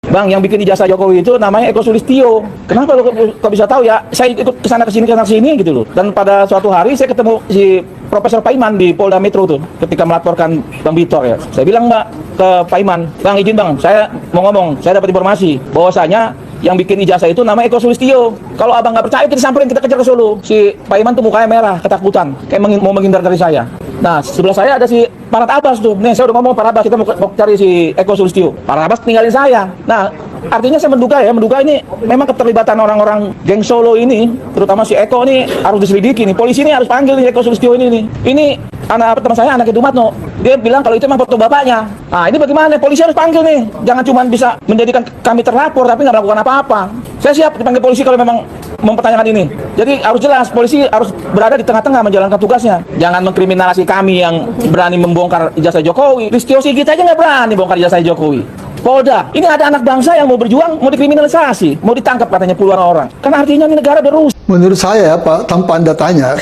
Bang, yang bikin ijazah Jokowi itu namanya Eko Sulistyo. Kenapa lo kok bisa tahu ya? Saya ikut kesana kesini gitu loh. Dan pada suatu hari saya ketemu si Profesor Paiman di Polda Metro tuh, ketika melaporkan Bang Bitor ya. Saya bilang ke Paiman, Bang izin Bang, saya mau ngomong, saya dapat informasi bahwasanya yang bikin ijazah itu nama Eko Sulistyo. Kalau abang nggak percaya, kita samperin, kita kejar ke Solo. Si Paiman tuh mukanya merah, ketakutan, kayak mau menghindar dari saya. Nah, sebelah saya ada si Parat Abbas tuh. Nih, saya udah ngomong Parat Abbas, kita mau cari si Eko Sulistyo. Parat Abbas tinggalin saya. Nah, artinya saya menduga ini memang keterlibatan orang-orang geng Solo ini, terutama si Eko ini harus diselidiki nih. Polisi ini harus panggil nih Eko Sulistyo ini nih. Ini teman saya, anak Dumatno. Dia bilang kalau itu memang foto bapaknya. Nah, ini bagaimana? Polisi harus panggil nih. Jangan cuma bisa menjadikan kami terlapor tapi nggak melakukan apa-apa. Saya siap dipanggil polisi kalau memang mempertanyakan ini. Jadi harus jelas, polisi harus berada di tengah-tengah menjalankan tugasnya. Jangan mengkriminalisasi kami yang berani membongkar ijazah Jokowi. Listio Sigit aja nggak berani bongkar ijazah Jokowi. Polda, ini ada anak bangsa yang mau berjuang, mau dikriminalisasi, mau ditangkap katanya puluhan orang. Kan artinya ini negara udah rusak. Menurut saya, Pak, tanpa Anda tanya,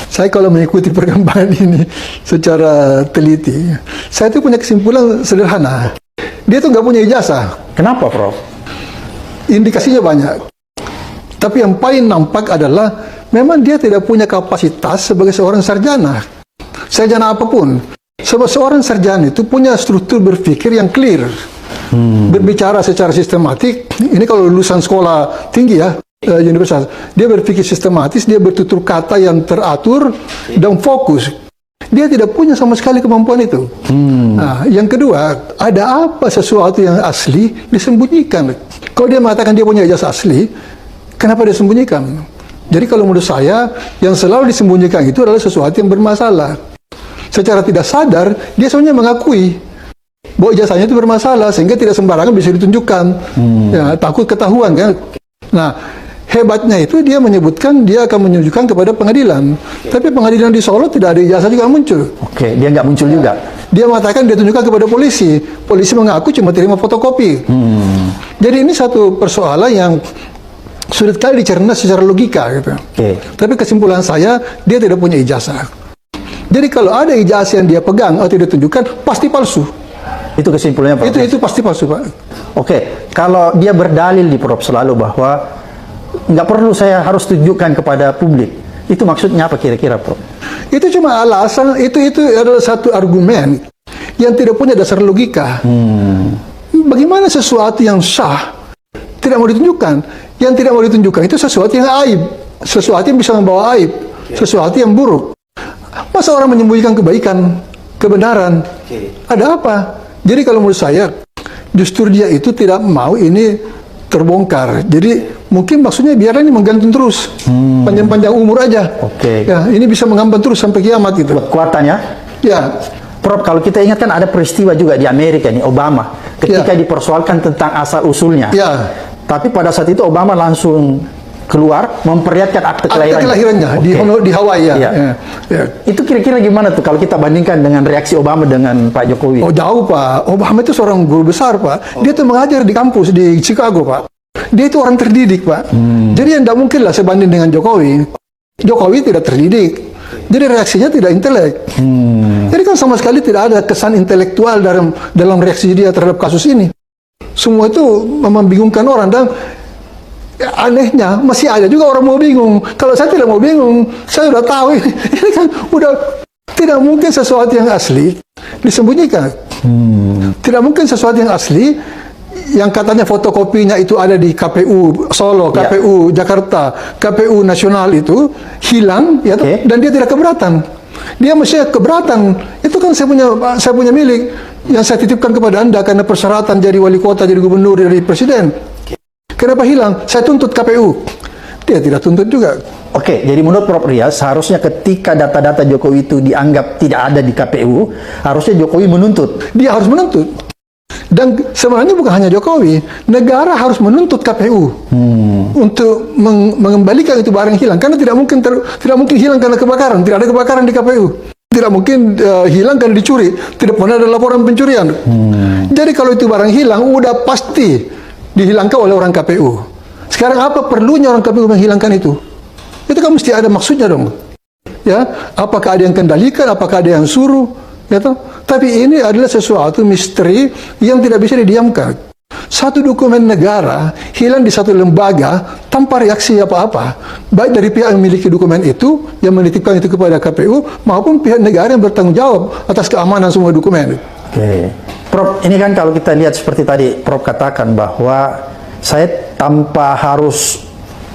saya kalau mengikuti perkembangan ini secara teliti, saya itu punya kesimpulan sederhana. Dia tuh nggak punya ijazah. Kenapa, Prof? Indikasinya banyak. Tapi yang paling nampak adalah memang dia tidak punya kapasitas sebagai seorang sarjana. Sarjana apapun. Sebab seorang sarjana itu punya struktur berpikir yang clear. Berbicara secara sistematik. Ini kalau lulusan sekolah tinggi ya, universitas. Dia berpikir sistematis, dia bertutur kata yang teratur dan fokus. Dia tidak punya sama sekali kemampuan itu. Nah, yang kedua, ada apa sesuatu yang asli disembunyikan? Kalau dia mengatakan dia punya ijazah asli, kenapa dia sembunyikan? Jadi kalau menurut saya, yang selalu disembunyikan itu adalah sesuatu yang bermasalah. Secara tidak sadar, dia sebenarnya mengakui bahwa ijazahnya itu bermasalah, sehingga tidak sembarangan bisa ditunjukkan. Ya, takut ketahuan kan. Nah, hebatnya itu dia menyebutkan dia akan menunjukkan kepada pengadilan. Tapi pengadilan di Solo tidak ada ijazah juga muncul. Oke, dia nggak muncul juga. Dia mengatakan dia tunjukkan kepada polisi. Polisi mengaku cuma terima fotokopi. Jadi ini satu persoalan yang sulit kali dicerna secara logika gitu. Tapi kesimpulan saya, dia tidak punya ijazah. Jadi kalau ada ijazah yang dia pegang atau dia tunjukkan, pasti palsu. Itu kesimpulannya, Pak? Itu pasti palsu, Pak. Oke, kalau dia berdalil di Prof selalu bahwa nggak perlu saya harus tunjukkan kepada publik, itu maksudnya apa kira-kira, Prof? Itu cuma alasan, itu adalah satu argumen yang tidak punya dasar logika. Bagaimana sesuatu yang sah tidak mau ditunjukkan? Yang tidak mau ditunjukkan itu sesuatu yang aib, sesuatu yang bisa membawa aib, sesuatu yang buruk. Masa orang menyembunyikan kebaikan, kebenaran? Ada apa? Jadi kalau menurut saya, justru dia itu tidak mau ini terbongkar. Jadi mungkin maksudnya biarlah ini menggantung terus, panjang-panjang umur aja. Ya, ini bisa mengambang terus sampai kiamat gitu. Kekuatannya? Ya. Prof, kalau kita ingat kan ada peristiwa juga di Amerika nih, Obama, ketika dipersoalkan tentang asal usulnya. Tapi pada saat itu Obama langsung keluar memperlihatkan akte kelahirannya di Hawaii ya. Itu kira-kira gimana tuh kalau kita bandingkan dengan reaksi Obama dengan Pak Jokowi? Oh jauh, Pak. Obama itu seorang guru besar, Pak. Dia tuh mengajar di kampus di Chicago, Pak. Dia itu orang terdidik, Pak. Jadi yang tidak mungkin lah sebanding dengan Jokowi. Jokowi tidak terdidik. Jadi reaksinya tidak intelek. Jadi kan sama sekali tidak ada kesan intelektual dalam reaksi dia terhadap kasus ini. Semua itu membingungkan orang dan anehnya masih ada juga orang mau bingung. Kalau saya tidak mau bingung, saya sudah tahu ini kan udah tidak mungkin sesuatu yang asli disembunyikan. Tidak mungkin sesuatu yang asli yang katanya fotokopinya itu ada di KPU Solo, KPU Jakarta, KPU nasional itu hilang ya, dan dia tidak keberatan. Dia mesti keberatan. Itu kan saya punya milik yang saya titipkan kepada Anda karena persyaratan jadi wali kota, jadi gubernur, jadi presiden. Kenapa hilang? Saya tuntut KPU. Dia tidak tuntut juga. Oke, jadi menurut Prof Rias, seharusnya ketika data-data Jokowi itu dianggap tidak ada di KPU, harusnya Jokowi menuntut. Dia harus menuntut. Dan sebenarnya bukan hanya Jokowi, negara harus menuntut KPU untuk mengembalikan itu barang hilang. Karena tidak mungkin hilang karena kebakaran. Tidak ada kebakaran di KPU. Tidak mungkin hilang karena dicuri. Tidak pernah ada laporan pencurian. Jadi kalau itu barang hilang, udah pasti dihilangkan oleh orang KPU. Sekarang apa perlunya orang KPU menghilangkan itu? Itu kan mesti ada maksudnya dong. Ya, apakah ada yang kendalikan, apakah ada yang suruh, ya toh? Tapi ini adalah sesuatu misteri yang tidak bisa didiamkan. satu dokumen negara hilang di satu lembaga tanpa reaksi apa-apa, baik dari pihak yang memiliki dokumen itu, yang menitipkan itu kepada KPU, maupun pihak negara yang bertanggung jawab atas keamanan semua dokumen. Oke, Prof, ini kan kalau kita lihat seperti tadi Prof katakan bahwa saya tanpa harus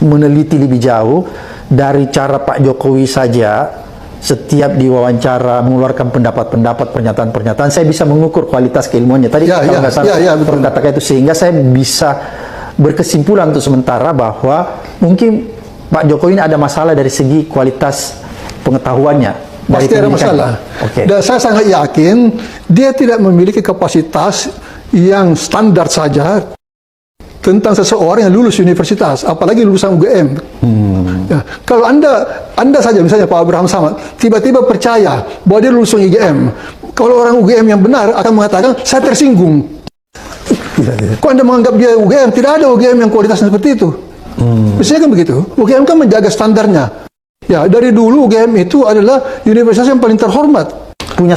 meneliti lebih jauh dari cara Pak Jokowi saja, setiap diwawancara mengeluarkan pendapat-pendapat, pernyataan-pernyataan, saya bisa mengukur kualitas keilmuannya. Tadi kalau nggak salah Prof katakan itu, sehingga saya bisa berkesimpulan untuk sementara bahwa mungkin Pak Jokowi ini ada masalah dari segi kualitas pengetahuannya. Pasti ada masalah. Okay. Dan saya sangat yakin dia tidak memiliki kapasitas yang standar saja tentang seseorang yang lulus universitas, apalagi lulusan UGM. Ya, kalau anda saja misalnya Pak Abraham Samad tiba-tiba percaya bahwa dia lulusan UGM, kalau orang UGM yang benar akan mengatakan saya tersinggung. Kok anda menganggap dia UGM? Tidak ada UGM yang kualitasnya seperti itu. Biasanya kan begitu. UGM kan menjaga standarnya. Ya, dari dulu UGM itu adalah universitas yang paling terhormat. Punya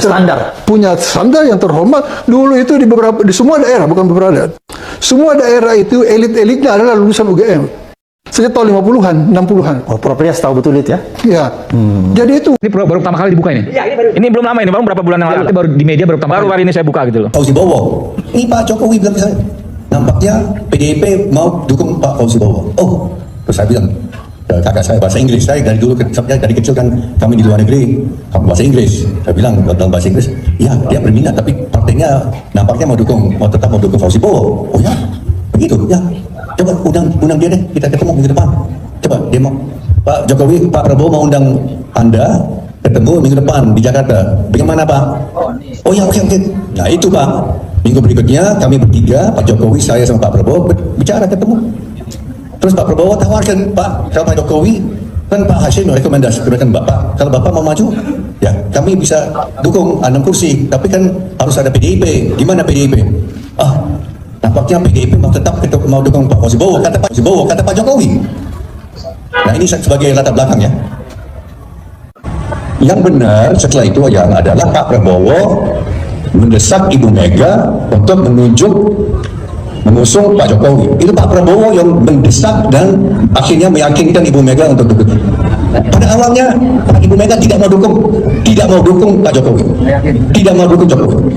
standar yang terhormat. Dulu itu di semua daerah, bukan beberapa daerah. Semua daerah itu elit-elitnya adalah lulusan UGM. Sejak tahun 50-an, 60-an. Oh, Prof Rias tahu betul itu ya? Ya. Jadi itu. Ini baru pertama kali dibuka ini? Iya, ini baru. Ini belum lama, ini baru berapa bulan yang lalu? Baru di media baru pertama Baru hari ini saya buka gitu loh. Fauzi Bowo. Ini Pak Jokowi bilang ke saya, nampaknya PDIP mau dukung Pak Fauzi Bowo. Oh, terus saya bilang, kakak saya bahasa Inggris, saya dari dulu dari kecil kan kami di luar negeri bahasa Inggris. Saya bilang dalam bahasa Inggris, ya dia berminat tapi partainya nampaknya mau tetap mau dukung Fauzi Bowo. Oh ya, begitu ya. Coba undang dia deh, kita ketemu minggu depan. Coba dia mau Pak Jokowi, Pak Prabowo mau undang Anda ketemu minggu depan di Jakarta. Bagaimana Pak? Oh ya, oke. Nah itu Pak. Minggu berikutnya kami bertiga, Pak Jokowi, saya sama Pak Prabowo bicara ketemu. Terus Pak Prabowo tawarkan, Pak Jokowi, kan Pak Hashim rekomendasikan Bapak, kalau Bapak mau maju, ya kami bisa dukung 6 kursi, tapi kan harus ada PDIP. Gimana PDIP? Nampaknya PDIP mau dukung Pak Fauzi Bowo, kata Pak Jokowi. Nah ini sebagai latar belakang ya. Yang benar setelah itu yang adalah Pak Prabowo mendesak Ibu Mega untuk mengusung Pak Jokowi. Itu Pak Prabowo yang mendesak dan akhirnya meyakinkan Ibu Mega untuk dukung. Pada awalnya Ibu Mega tidak mau dukung Pak Jokowi, tidak mau dukung Jokowi,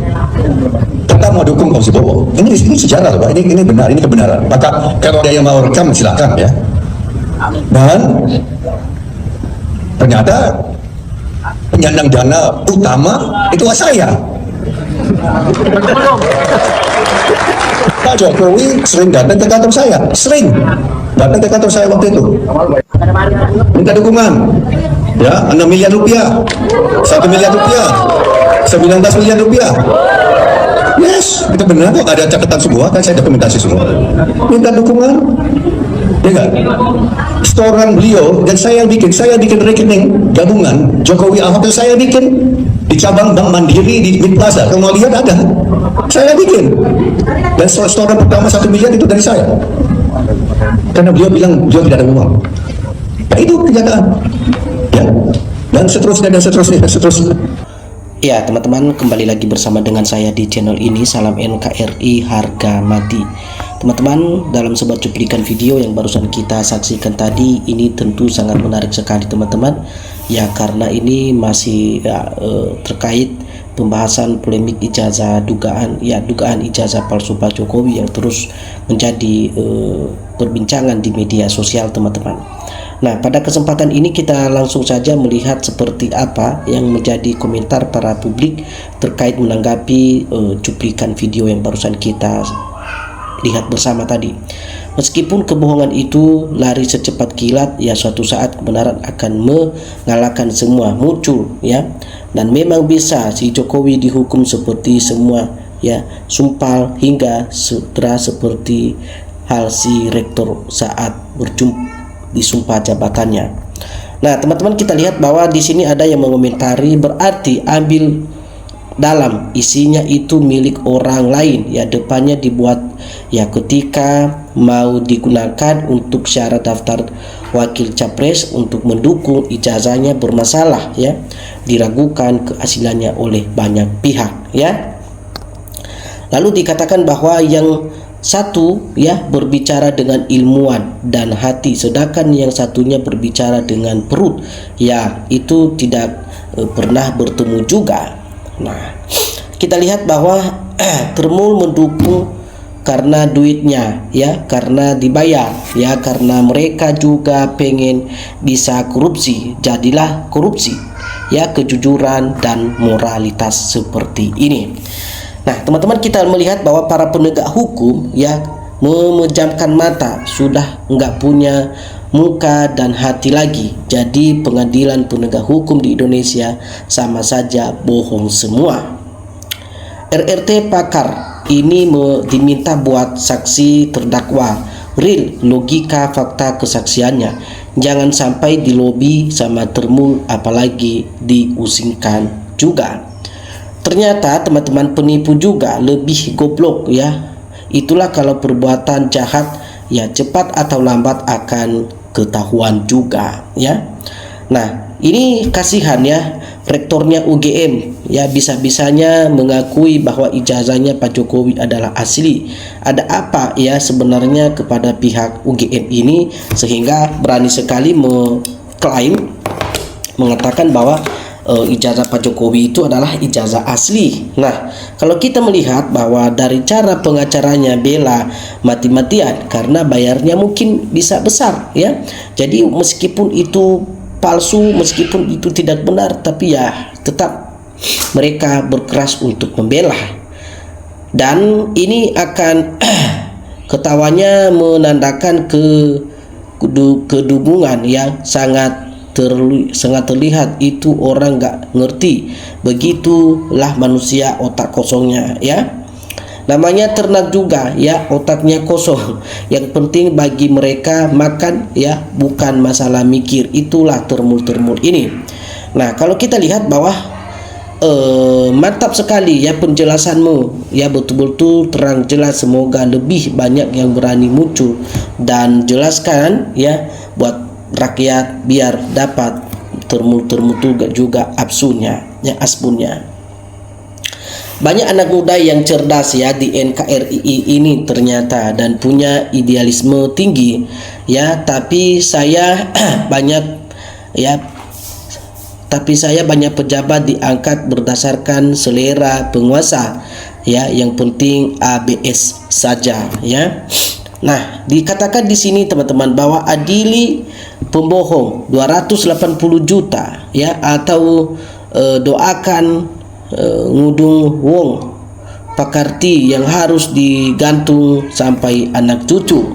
tetap mau dukung Fauzi Bowo. Ini sejarah Pak, ini benar, ini kebenaran. Maka kalau ada yang mau rekam silakan ya. Dan ternyata penyandang dana utama itu saya. Pak Jokowi sering datang ke kantor saya, waktu itu, minta dukungan, ya 6 miliar rupiah, 1 miliar rupiah, 19 miliar rupiah. Yes, itu benar kok, ada catatan semua, kan saya dokumentasi semua. Minta dukungan, ya kan? Setoran beliau dan saya bikin rekening gabungan Jokowi Ahok itu saya bikin di cabang Bank Mandiri di Mid Plaza. Kalau mau lihat ada, saya bikin. Dan setoran pertama 1 miliar itu dari saya. Karena beliau bilang beliau tidak ada uang. Nah itu kenyataan. Ya. Dan seterusnya. Ya teman-teman, kembali lagi bersama dengan saya di channel ini. Salam NKRI harga mati. Teman-teman, dalam sebuah cuplikan video yang barusan kita saksikan tadi, ini tentu sangat menarik sekali teman-teman. Ya karena ini masih terkait pembahasan polemik ijazah dugaan ijazah palsu Pak Jokowi yang terus menjadi perbincangan di media sosial teman-teman. Nah pada kesempatan ini kita langsung saja melihat seperti apa yang menjadi komentar para publik terkait menanggapi cuplikan video yang barusan kita lihat bersama tadi. Meskipun kebohongan itu lari secepat kilat, ya suatu saat kebenaran akan mengalahkan semua, muncul ya. Dan memang bisa si Jokowi dihukum seperti semua ya, sumpal hingga sutera seperti hal si rektor saat disumpah jabatannya. Nah, teman-teman kita lihat bahwa di sini ada yang mengomentari berarti ambil dalam isinya itu milik orang lain ya, depannya dibuat ya ketika mau digunakan untuk syarat daftar wakil capres untuk mendukung ijazahnya bermasalah ya, diragukan keasliannya oleh banyak pihak ya. Lalu dikatakan bahwa yang satu ya berbicara dengan ilmuwan dan hati, sedangkan yang satunya berbicara dengan perut, ya itu tidak pernah bertemu juga. Nah, kita lihat bahwa Termul mendukung karena duitnya, ya, karena dibayar, ya, karena mereka juga pengen bisa korupsi, jadilah korupsi, ya, kejujuran dan moralitas seperti ini. Nah, teman-teman, kita melihat bahwa para penegak hukum, ya, memejamkan mata, sudah nggak punya muka dan hati lagi. Jadi pengadilan penegak hukum di Indonesia sama saja bohong semua. RRT pakar ini diminta buat saksi terdakwa real logika fakta kesaksiannya, jangan sampai dilobi sama Termul apalagi diusingkan juga. Ternyata teman-teman penipu juga lebih goblok, ya. Itulah kalau perbuatan jahat ya cepat atau lambat akan ketahuan juga, ya. Nah, ini kasihan ya, rektornya UGM ya bisa-bisanya mengakui bahwa ijazahnya Pak Jokowi adalah asli. Ada apa ya sebenarnya kepada pihak UGM ini sehingga berani sekali mengklaim, mengatakan bahwa ijazah Pak Jokowi itu adalah ijazah asli. Nah, kalau kita melihat bahwa dari cara pengacaranya bela mati-matian karena bayarnya mungkin bisa besar, ya. Jadi meskipun itu palsu, meskipun itu tidak benar, tapi ya tetap mereka berkeras untuk membela. Dan ini akan ketawanya menandakan kedubungan yang sangat terlihat. Itu orang nggak ngerti, begitulah manusia otak kosongnya, ya. Namanya ternak juga, ya, otaknya kosong. Yang penting bagi mereka makan, ya, bukan masalah mikir. Itulah Termul-Termul ini. Nah, kalau kita lihat bahwa mantap sekali ya penjelasanmu, ya, betul-betul terang jelas. Semoga lebih banyak yang berani muncul dan jelaskan, ya, buat rakyat biar dapat Termul-Termul juga absunya, ya, aspunnya. Banyak anak muda yang cerdas ya di NKRI ini ternyata dan punya idealisme tinggi, ya, tapi saya banyak pejabat diangkat berdasarkan selera penguasa, ya, yang penting ABS saja, ya. Nah, dikatakan di sini teman-teman bahwa adili pembohong 280 juta, ya, atau doakan ngudung wong pakarti yang harus digantung sampai anak cucu,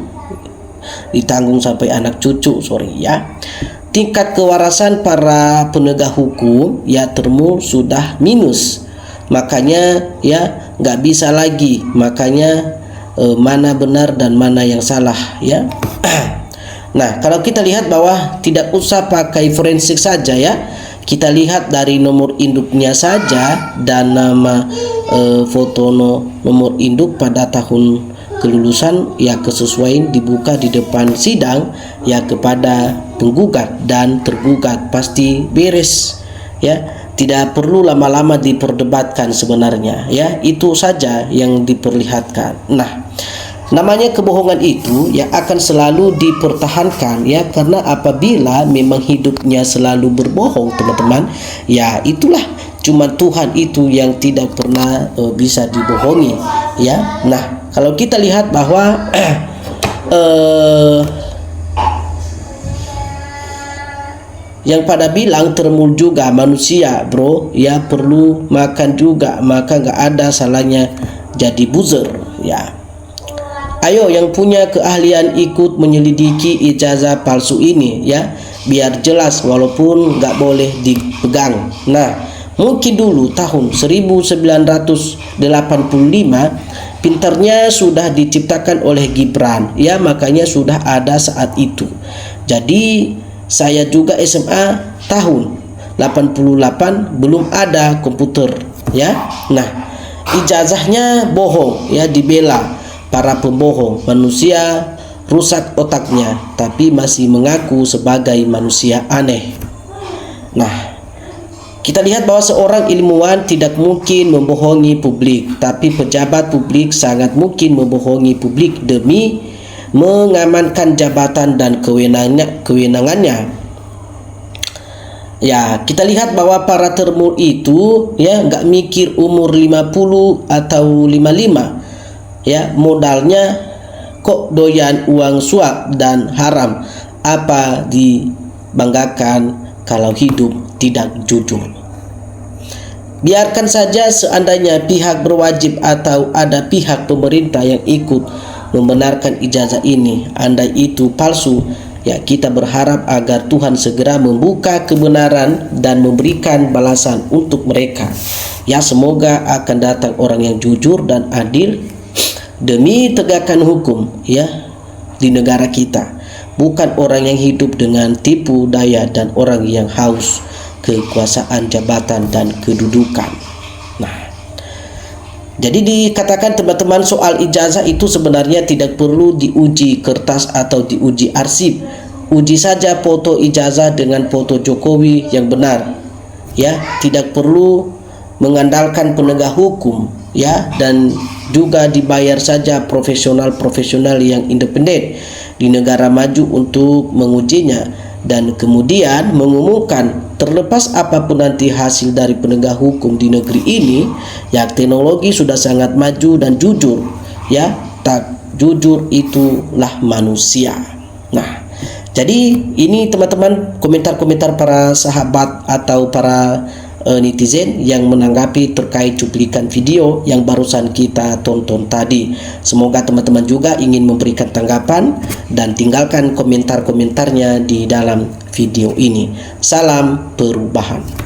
ditanggung sampai anak cucu, ya. Tingkat kewarasan para penegak hukum, ya, Termul sudah minus, makanya ya nggak bisa lagi, makanya mana benar dan mana yang salah, ya. Nah, kalau kita lihat bahwa tidak usah pakai forensik saja, ya, kita lihat dari nomor induknya saja dan nama foto nomor induk pada tahun kelulusan, ya, kesesuaian dibuka di depan sidang, ya, kepada penggugat dan tergugat pasti beres, ya. Tidak perlu lama-lama diperdebatkan sebenarnya, ya. Itu saja yang diperlihatkan. Nah, namanya kebohongan itu ya akan selalu dipertahankan, ya, karena apabila memang hidupnya selalu berbohong, teman-teman, ya, itulah cuma Tuhan itu yang tidak pernah bisa dibohongi, ya. Nah, kalau kita lihat bahwa yang pada bilang Termul juga manusia, bro, ya, perlu makan juga, maka nggak ada salahnya jadi buzzer, ya. Ayo yang punya keahlian ikut menyelidiki ijazah palsu ini, ya, biar jelas walaupun nggak boleh dipegang. Nah, mungkin dulu tahun 1985 pinternya sudah diciptakan oleh Gibran, ya, makanya sudah ada saat itu. Jadi saya juga SMA tahun 88 belum ada komputer, ya. Nah, ijazahnya bohong, ya, dibela para pembohong, manusia rusak otaknya tapi masih mengaku sebagai manusia aneh. Nah, Kita lihat bahwa seorang ilmuwan tidak mungkin membohongi publik, tapi pejabat publik sangat mungkin membohongi publik demi mengamankan jabatan dan kewenangannya. Ya, kita lihat bahwa para termul itu ya nggak mikir umur 50 atau 55. Ya, modalnya kok doyan uang suap dan haram. Apa dibanggakan kalau hidup tidak jujur? Biarkan saja seandainya pihak berwajib atau ada pihak pemerintah yang ikut membenarkan ijazah ini, andai itu palsu, ya kita berharap agar Tuhan segera membuka kebenaran dan memberikan balasan untuk mereka. Ya, semoga akan datang orang yang jujur dan adil demi tegakkan hukum ya di negara kita, bukan orang yang hidup dengan tipu daya dan orang yang haus kekuasaan, jabatan dan kedudukan. Nah, jadi dikatakan teman-teman, soal ijazah itu sebenarnya tidak perlu diuji kertas atau diuji arsip. Uji saja foto ijazah dengan foto Jokowi yang benar. Ya, tidak perlu mengandalkan penegak hukum ya, dan juga dibayar saja profesional-profesional yang independen di negara maju untuk mengujinya dan kemudian mengumumkan. Terlepas apapun nanti hasil dari penegak hukum di negeri ini, ya teknologi sudah sangat maju dan jujur, ya tak jujur itulah manusia. Nah, jadi ini teman-teman komentar-komentar para sahabat atau para netizen yang menanggapi terkait cuplikan video yang barusan kita tonton tadi. Semoga teman-teman juga ingin memberikan tanggapan dan tinggalkan komentar-komentarnya di dalam video ini. Salam perubahan.